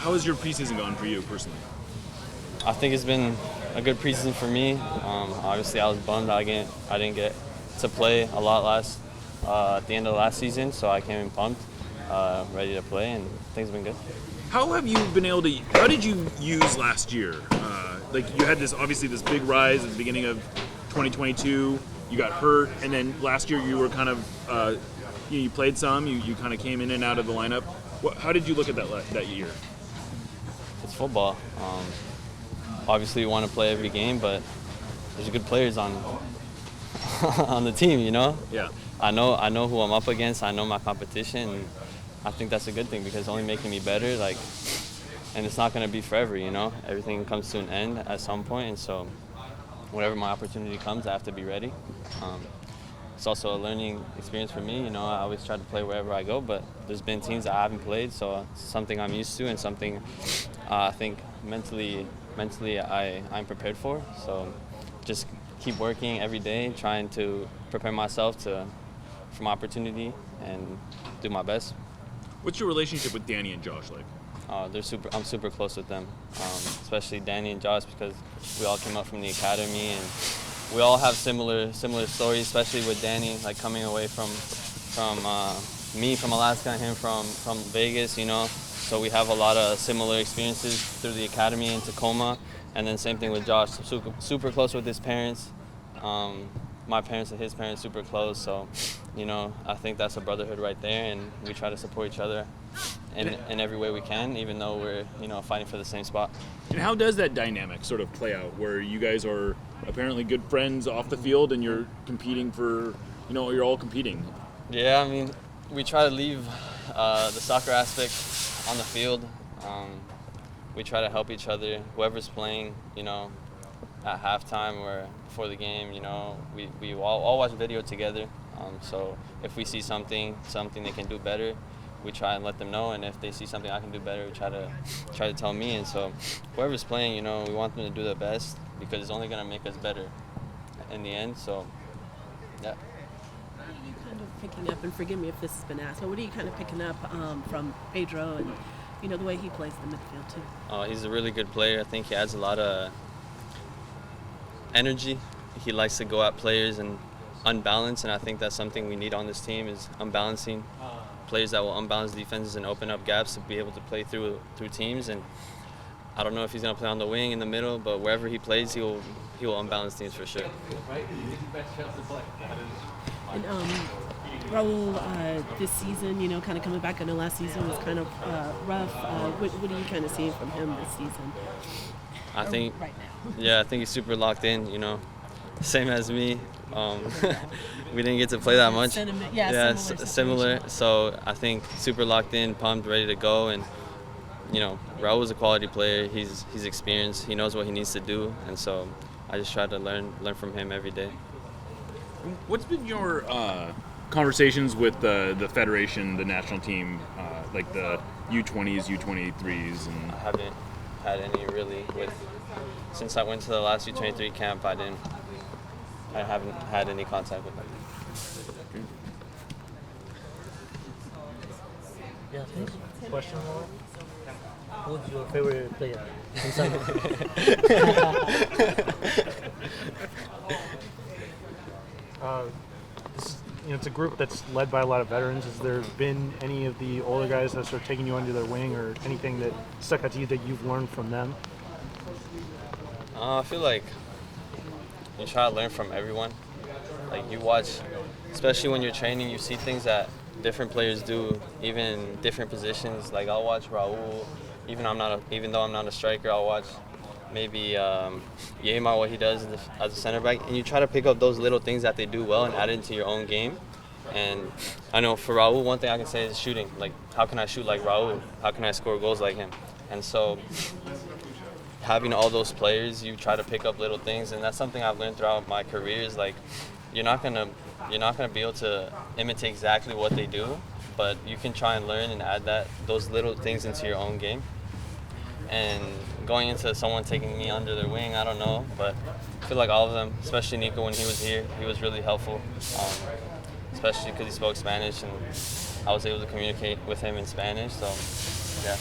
How has your preseason gone for you personally? I think it's been a good preseason for me. Obviously, I was bummed I didn't get to play a lot at the end of the last season, so I came in pumped, ready to play, and things have been good. How have you been able to? How did you use last year? Like you had this big rise at the beginning of 2022. You got hurt, and then last year you were kind of you played some. You kind of came in and out of the lineup. How did you look at that year? It's football. Obviously, you want to play every game, but there's good players on on the team. Yeah. I know who I'm up against. I know my competition. And I think that's a good thing because it's only making me better. And it's not going to be forever. Everything comes to an end at some point, and so whenever my opportunity comes, I have to be ready. It's also a learning experience for me. I always try to play wherever I go, but there's been teams that I haven't played, so it's something I'm used to and something I think mentally I'm prepared for. So just keep working every day, trying to prepare myself for my opportunity and do my best. What's your relationship with Danny and Josh like? I'm super close with them, especially Danny and Josh because we all came up from the academy and we all have similar stories, especially with Danny, like coming away from me from Alaska and him from Vegas, So we have a lot of similar experiences through the academy in Tacoma, and then same thing with Josh. Super close with his parents. My parents and his parents super close, so I think that's a brotherhood right there, and we try to support each other in every way we can, even though we're fighting for the same spot. And how does that dynamic sort of play out, where you guys are apparently good friends off the field and you're competing for, you're all competing? Yeah, I mean, we try to leave the soccer aspect on the field. We try to help each other, whoever's playing, at halftime or before the game, we all watch video together. So if we see something they can do better, we try and let them know. And if they see something I can do better, we try to tell me. And so whoever's playing, we want them to do their best because it's only going to make us better in the end. So, yeah. What are you kind of picking up, and forgive me if this has been asked, but what are you kind of picking up from Pedro and, the way he plays the midfield too? He's a really good player. I think he has a lot of energy. He likes to go at players and unbalance, and I think that's something we need on this team is unbalancing players that will unbalance defenses and open up gaps to be able to play through teams. And I don't know if he's going to play on the wing, in the middle, but wherever he plays, he will unbalance teams for sure. And Raul, this season, kind of coming back, I know last season was kind of rough. What are you kind of seeing from him this season? I think right now. Yeah, I think he's super locked in, same as me. We didn't get to play that much. Similar. So I think super locked in, pumped, ready to go. And Raul's a quality player. He's experienced. He knows what he needs to do, and so I just try to learn from him every day. What's been your conversations with the federation, the national team, like the U20s, U23s? And I haven't had any really since I went to the last U23 camp. I haven't had any contact with them. Yeah, thanks. Question? Who's your favorite player in soccer? It's a group that's led by a lot of veterans. Has there been any of the older guys that are taking you under their wing, or anything that stuck out to you that you've learned from them? I feel like you try to learn from everyone. Like you watch, especially when you're training, you see things that different players do, even different positions. Like I'll watch Raul, even though I'm not a striker, I'll watch maybe Yamar, what he does as a center back, and you try to pick up those little things that they do well and add it into your own game. And I know for Raul, one thing I can say is shooting. Like, how can I shoot like Raul? How can I score goals like him? And so having all those players, you try to pick up little things, and that's something I've learned throughout my career is like you're not gonna be able to imitate exactly what they do, but you can try and learn and add those little things into your own game. And going into someone taking me under their wing, I don't know, but I feel like all of them, especially Nico when he was here, he was really helpful, especially because he spoke Spanish and I was able to communicate with him in Spanish. So, yeah.